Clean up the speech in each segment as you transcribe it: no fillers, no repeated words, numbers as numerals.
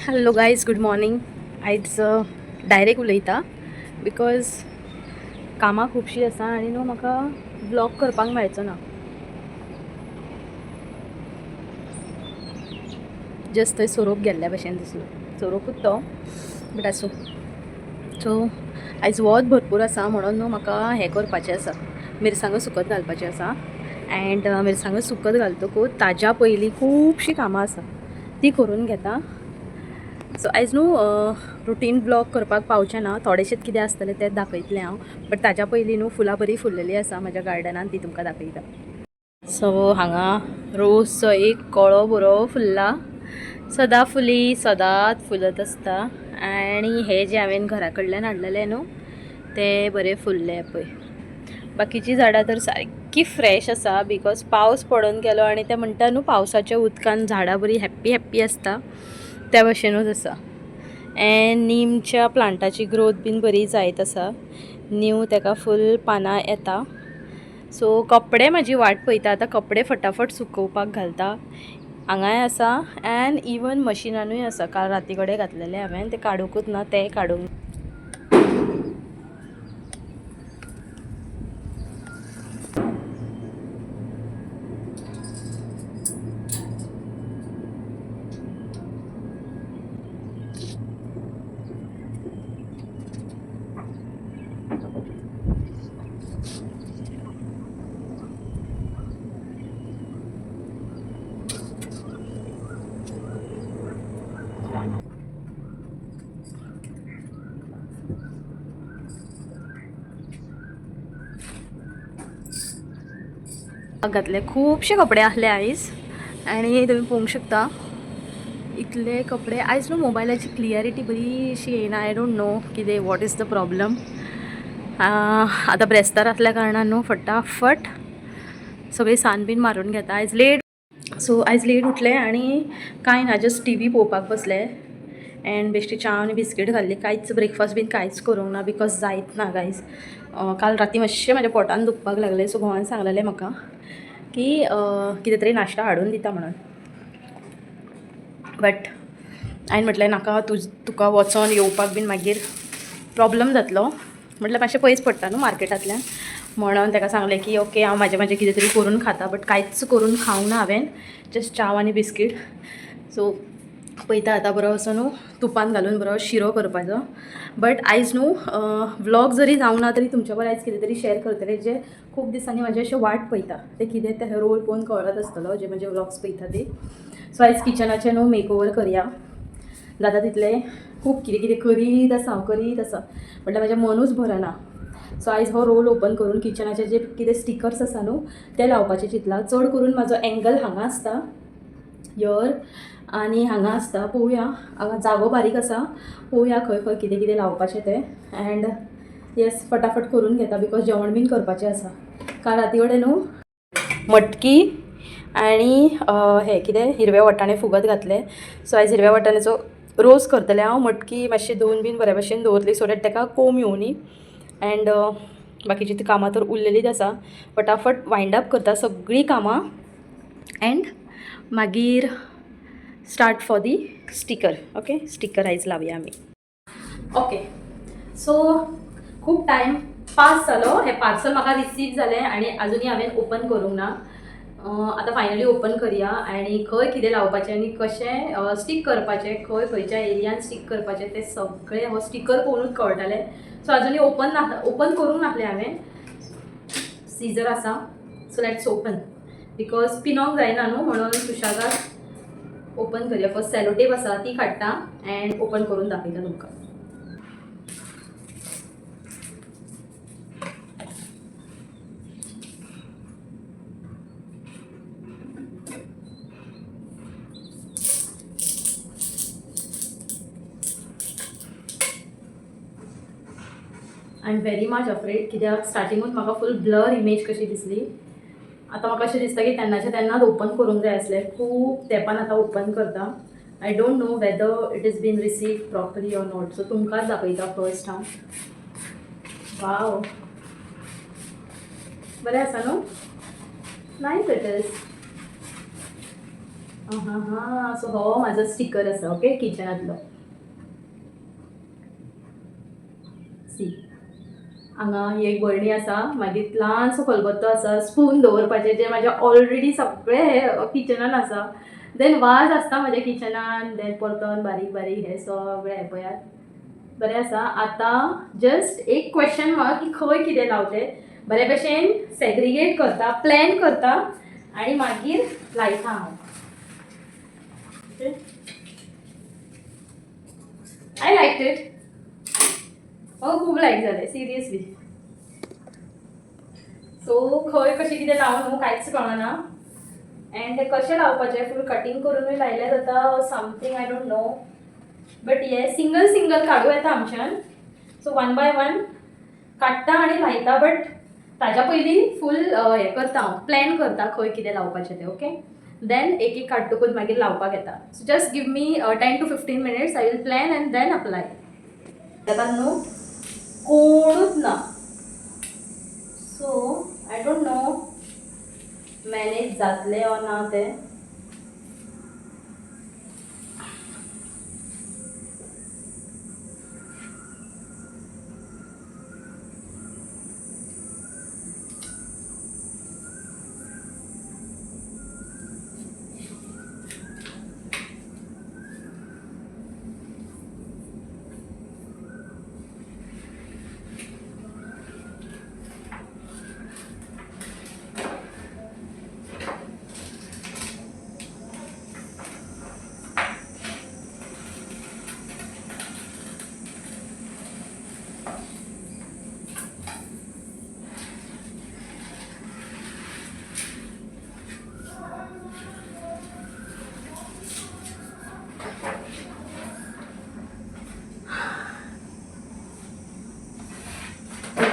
Hello guys, good morning. आयज direct उलयता because कामां खुबशीं आसा आनी न्हू म्हाका ब्लॉग करपाक मेळचो ना. जस्ट थंय सोरोप गेल्ल्या भशेन दिसलो. सोरोपूच तो, बट आसूं. सो आयज वत भरपूर आसा म्हणून न्हू म्हाका हें करपाचें आसा, मिरसांगो सुकत घालपाचें आसा. अँड मिरसांगो सुकत घालतकूच ताज्या पयलीं खुबशीं कामां आसा ती करून घेता. सो आयज न्हू रुटीन ब्लॉग करपाक पावचें ना, थोडेशेंच कितें आसतलें तें दाखयतलें हांव. बट ताज्या पयलीं न्हू फुलां बरी फुल्लेलीं आसा म्हाज्या गार्डनान, ती तुमकां दाखयता. सो हांगा रोजचो एक कळो बरो फुल्ला, सदाफुली सदांच फुलत आसता. आनी हे जे हांवें घरा कडल्यान हाडलेले न्हू ते बरे फुल्ले पळय. बाकीचीं झाडां तर सारकी फ्रेश आसा बिकॉज पावस पडून गेलो आनी ते म्हणटा न्हू पावसाच्या उदकान झाडां बरी हॅप्पी हॅप्पी आसता, त्या भशेनूच आसा. एंड नीमच्या प्लांटाची ग्रोथ बीन बरी जायत आसा. न्यू ताका फूल पानां येता. सो कपडे म्हाजी वाट पळयता, आतां कपडे फटाफट सुकोवपाक घालता. हांगाय आसा एंड इवन मशिनानूय आसा. काल राती कडेन घातलेले हांवें, ते काडूंकूच ना, ते काडूंक. घातले खुबशे कपडे आहले आयज आनी तुमी पळोवंक शकता इतले कपडे. आयज न्हू मोबायलाची क्लियरिटी बरी अशी येयना. आय डोंट नो कितें, वॉट इज द प्रॉब्लम. आतां ब्रेस्तार आसल्या कारणान न्हू फटाफट सगळी सान बीन मारून घेता. आयज लेट, सो आयज लेट उठले आनी कांय ना, जस्ट टी व्ही पळोवपाक बसले. एंड बेश्टी च्या आनी बिस्कीट घाल्ली. कांयच ब्रेकफास्ट बीन कांयच करूंक ना बिकॉज जायत ना गायज. काल राती मातशें म्हाज्या पोटान दुखपाक लागलें, सो घोवान सांगलेलें म्हाका की कितें तरी नाश्ता हाडून दिता म्हणून. बट हांवें म्हटलें नाका, तुका वचोन येवपाक बीन मागीर प्रॉब्लम जातलो. म्हटल्यार मातशें पयस पडटा न्हू मार्केटांतल्यान, म्हणून ताका सांगलें की ओके हांव म्हाजें कितें तरी करून खाता. बट कांयच करून खावंक ना हांवें, जस्ट च्या आनी बिस्कीट. सो पळयता आतां बरो असो न्हू तुपान घालून बरो शिरो करपाचो. बट आयज न्हू व्लॉग जरी जावं ना तरी तुमच्या बरोबर आयज कितें तरी शेअर करतलें जे खूब दिसांनी म्हाजे अशें वाट पळयता. ते कितें ते रोल पळोवन कळत आसतलो जे म्हजे व्लॉग्स पळयता ते. सो आयज किचनाचें न्हू मेकओवर करया. जाता तितलें खूब कितें कितें करीत आसा हांव, करीत आसा, म्हटल्यार म्हाजें मनूच भरना. सो आयज हो रोल ओपन करून किचनाचे जे कितें स्टिकर्स आसा न्हू ते लावपाचें चिंतलां. चड करून म्हाजो एंगल हांगा आसता यर आनी हांगा आसता. पळोवया, हांगा जागो बारीक आसा, पळोवया खंय खंय कितें कितें लावपाचें तें. एंड येस, फटाफट करून घेता बिकॉज जेवण बीन करपाचें आसा. काल राती कडेन न्हू मटकी आनी हे कितें हिरवे वटाणे फुगत घातले. सो आयज हिरव्या वटाण्याचो रोस करतलें हांव. मटकी मातशी धुवन बीन बऱ्या भशेन दवरली सो दॅट ताका कोंब येवनी. एंड बाकीची ती कामां तर उरलेलीच आसा. फटाफट वायंड अप करता सगळीं कामां एंड मागीर start for the sticker. Okay, sticker आयज लावया आमी. ओके, सो खूब टायम पास जालो. हें पार्सल म्हाका रिसीव जालें आनी आजुनी हांवें ओपन करूंक ना. आतां फायनली ओपन करया आनी खंय कितें लावपाचें आनी कशें स्टीक करपाचें, खंय खंयच्या एरियान स्टीक करपाचें तें सगळें हो स्टिकर पळोवनूच कळटलें. सो आजुनी ओपन करूंक नासलें हांवें. सीजर आसा, सो लेट्स ओपन बिकॉज पिनोंक जायना न्हू म्हणून सुशागाद ओपन करया. फर्स्ट सेलोटेप आसा ती काडटा एंड ओपन करून दाखयता तुमकां. I am very much afraid, कित्याक स्टार्टिंगूच म्हाका फूल ब्लर इमेज कशी दिसली. आतां म्हाका अशें दिसता की तेन्नाच्या तेन्नाच ओपन करूंक जाय आसलें. खूब तेंपान आतां ओपन करता. I don't know whether it is been receive properly or not. So तुमकांच दाखयता फर्स्ट हांव. वाव, बरें आसा न्हू, नायस इट इज. हां हां, सो हो माझो स्टिकर आसा ओके किचनांतलो. सी हांगा ही एक भरणी आसा, मागीर ल्हानसो खलबत्तो आसा, स्पून दवरपाचें जे म्हाज्या ऑलरेडी सगळे हे किचनान आसा. देन वाज आसता म्हाज्या किचनान, देन परतून बारीक बारीक हे सगळे हे पळयात बरें आसा. आतां जस्ट एक क्वेश्चन मार्क की खंय कितें लावचें. बरे भशेन सेग्रिगेट करता, प्लॅन करता आनी मागीर लायता हांव. I like it. हो खूब लायक जालें सिरियसली. सो खंय कशें कितें लावं न्हू कांयच कळना. एंड ते कशें लावपाचें, फूल कटींग करूनय लायल्यार जाता something I don't no. But ये सिंगल सिंगल काडूं येता आमच्यान. सो वन बाय वन काडटा आनी लायता. बट ताज्या पयलीं फूल हें करता हांव, प्लॅन करता खंय कितें लावपाचें तें. ओके, देन एक एक काडटकूच मागीर लावपाक येता. So just give me 10 to 15 minutes. I will plan and then apply. ताका न्हू कोणूच ना. So I don't know manage जातलें ओ ना तें.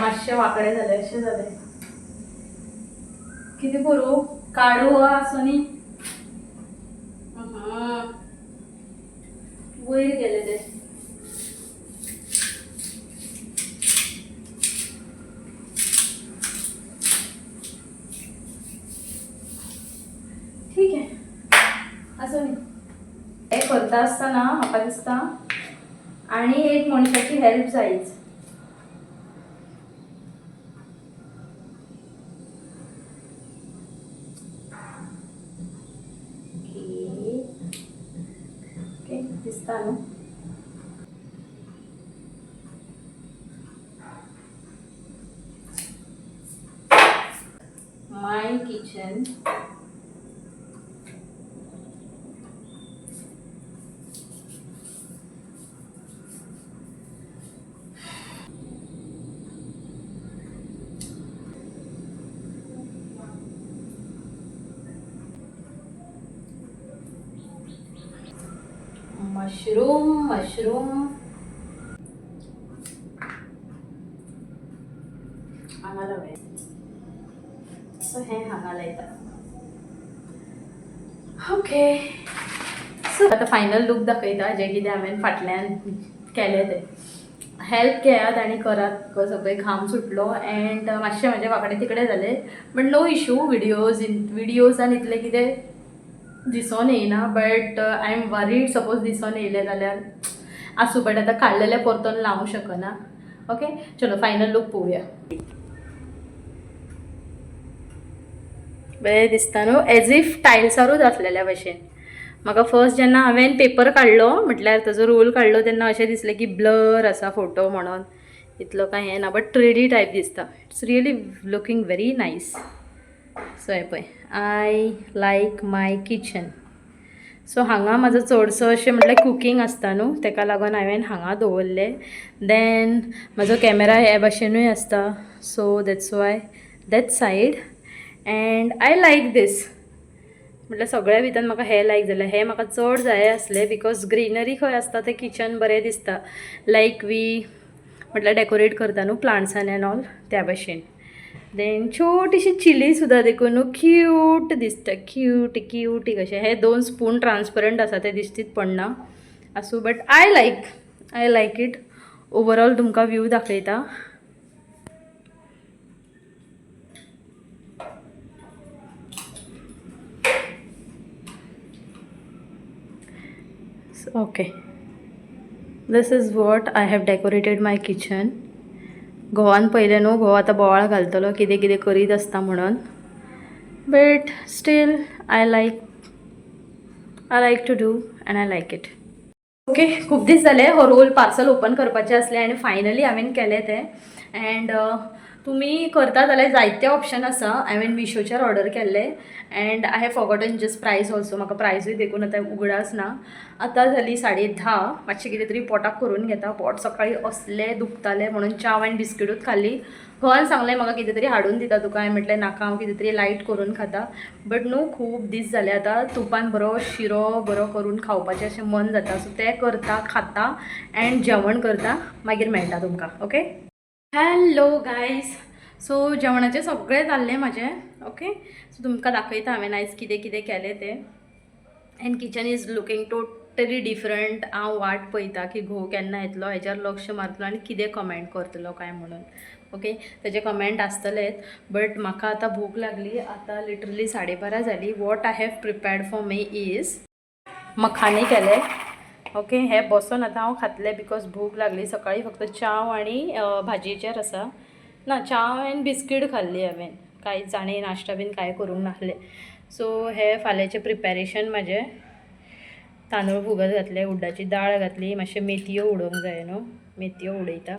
मातशें वांकडें जालें अशें जालें. कितें करूं, काडूं वा आसुनी. वयर गेलें तें. ठीक आहे आसुनी. हें करता आसतना म्हाका दिसता आनी एक मनशाची हेल्प जायच. ओके दिसता न्हू. माय किचन. मशरूम हांगा लावया. सो हें हांगा लायता. ओके, सो आतां फायनल लूक दाखयता जें कितें हांवें फाटल्यान केलें तें. हेल्प घेयात आनी करात. सगळे घाम सुटलो एंड मातशें म्हाजें वांकडें तिकडें जालें. बट नो इशू, विडियोजान इतलें कितें दिसून येयना. But I am worried suppose दिसून येयलें जाल्यार आसूं. बट आतां काडलेलें परतून लावूं शकना. ओके चलो फायनल लूक पळोवया. बरें दिसता न्हू, एज इफ टायल्सारूच आसलेल्या भशेन. म्हाका फर्स्ट जेन्ना हांवें पेपर काडलो म्हटल्यार ताजो रोल काडलो तेन्ना अशें दिसलें की ब्लर आसा फोटो म्हणून, इतलो कांय हें ना. बट 3D टायप दिसता. It's really looking very nice. So हें पळय, I like my kitchen. So हांगा म्हाजो चडसो अशें म्हटल्यार कुकींग आसता न्हू, ताका लागून हांवें हांगा दवरलें. देन म्हाजो कॅमेरा हे भाशेनूय आसता. So that's why that side. And I like this. म्हटल्यार सगळ्या भितर म्हाका हें लायक जालें. हें म्हाका चड जाय आसलें बिकॉज ग्रीनरी खंय आसता तें किचन बरें दिसता. लायक वी म्हटल्यार डेकोरेट करता न्हू प्लांट्सान एंड ऑल त्या भशेन. देन छोटीशी चिली सुद्दां देखून न्हू क्यूट दिसता. क्यूटी कशें. हे 2 स्पून ट्रान्सपरंट आसा ते दिश्टीच पडना आसूं. But I like it. Overall तुमकां व्यू दाखयता. Okay, this is what I have decorated my kitchen. घोवान पयलें न्हू, घोव आतां बोवाळ घालतलो कितें कितें करीत आसता म्हणून. But still I like to do and I like it. Okay, खूब दीस जाले हो रोल पार्सल ओपन करपाचें आसलें आनी फायनली हांवें केलें तें. एंड तुमी करता जाल्यार जायते ऑप्शन आसा. हांवें मिशोचेर ऑर्डर केल्ले end I have forgotten just प्रायस ऑल्सो. म्हाका प्रायसूय देखून आतां उगडास ना. आतां जाली 10:30. मातशें कितें तरी पोटाक करून घेता. पोट सकाळीं असलें दुखतालें म्हणून चाव आनी बिस्किटूच खाल्ली. घोवान सांगलें म्हाका कितें तरी हाडून दिता तुका. हांवें म्हटलें नाका, हांव कितें तरी लायट करून खाता. बट न्हू, खूब दीस जाले आतां तुपान बरो शिरो बरो करून खावपाचें अशें मन जाता. सो तें करता, खाता एंड जेवण करता, मागीर मेळटा तुमकां. Okay, hello guys. सो जेवणाचें सगळें जाल्लें म्हाजें. ओके, सो तुमकां दाखयता हांवें आयज कितें कितें केलें तें. End kitchen is looking totally different. हांव वाट पळयता की घोव केन्ना येतलो, हेच्यार लक्ष मारतलो आनी कितें कमेंट करतलो काय म्हणून. ओके, तेजे कमेंट आसतलेच. बट म्हाका आतां भूक लागली. आतां लिटरली 12:30 जाली. What I have prepared for me is मखाने केले. ओके, हे बसून आतां हांव खातलें बिकॉज भूक लागली. सकाळीं फक्त चाव आनी भाजयेचेर आसा ना, चाव आनी बिस्कीट खाल्ली हांवें. कांयच आनी नाश्ता बीन कांय करूंक नासलें. सो हे फाल्यांचें प्रिपेरेशन म्हाजें. तांदूळ फुगत घातले, उड्डाची दाळ घातली, मातशे मेथयो उडोवंक जाय न्हू, मेथयो उडयता.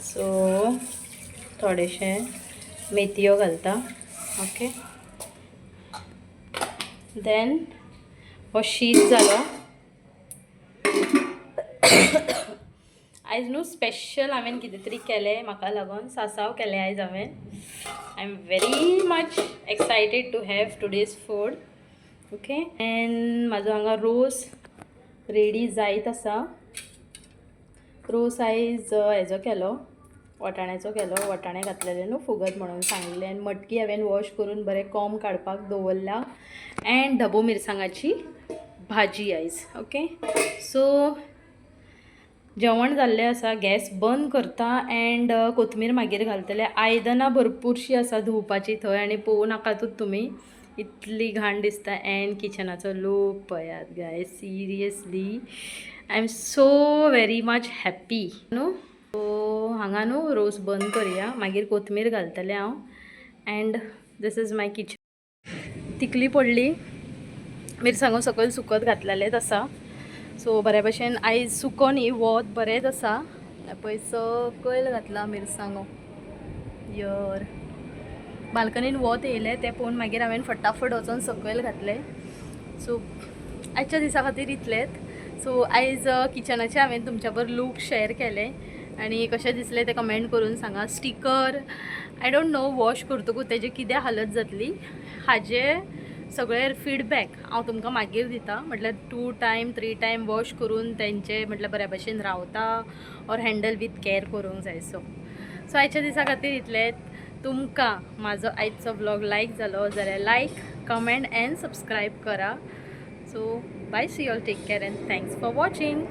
सो थोडेशे मेथयो घालता. ओके, देन हो शीत जालो. आयज न्हू स्पेशल हांवें कितें तरी केलें म्हाका लागून. सासाव केलें आयज हांवें. I am very much excited to have today's food. Okay, and म्हाजो हांगा रोस रेडी जायत आसा. रोस आयज हेजो केलो, वटाण्याचो केलो. वटाणे घातलेले न्हू फुगत म्हणून सांगिल्लें. आनी मटकी हांवें वॉश करून बरें कोंब काडपाक दवरला. एंड ढबू मिरसांगाची भाजी आयज. ओके, सो जेवण जाल्लें आसा. गॅस बंद करता एंड कोथमीर मागीर घालतलें. आयदनां भरपूरशीं आसा धुवपाची थंय आनी पळोवं नाकातूच तुमी, इतली घाण दिसता. एंड किचनाचो लूक पळयात guy, seriously I am so very much happy न्हू. सो हांगा न्हू रोस बंद करुया, मागीर कोथमीर घालतलें हांव. And this is my kitchen. तिकली पडली, मिरसांगो सकयल सुकत घातलेलेच आसा. सो बऱ्या भशेन आयज सुको न्ही, वत बरेंच आसा. पळय सकयल घातला मिरसांगो. यर बाल्कनीन वत येयलें तें पळोवन मागीर हांवें फटाफट वचोन सकयल घातलें. सो आयच्या दिसा खातीर इतलेंच. सो आयज किचनाचें हांवें तुमच्या बरोबर लूक शेअर केलें आनी कशें दिसलें तें कमेंट करून सांगा. Sticker I don't know wash करतकूच तेजी कितें हालत जातली, हाजे सगळे फीडबॅक हांव तुमकां मागीर दिता. म्हटल्यार 2 टायम 3 टायम वॉश करून तेंचे म्हटल्यार बऱ्या भशेन रावता ऑर हँडल विथ केअर करूंक जाय. सो आयच्या दिसा खातीर इतलेंच. तुमकां म्हाजो आयचो व्लॉग लायक जालो जाल्यार लायक, कमेंट एंड सबस्क्रायब करा. So bye, see all, take care and thanks for watching.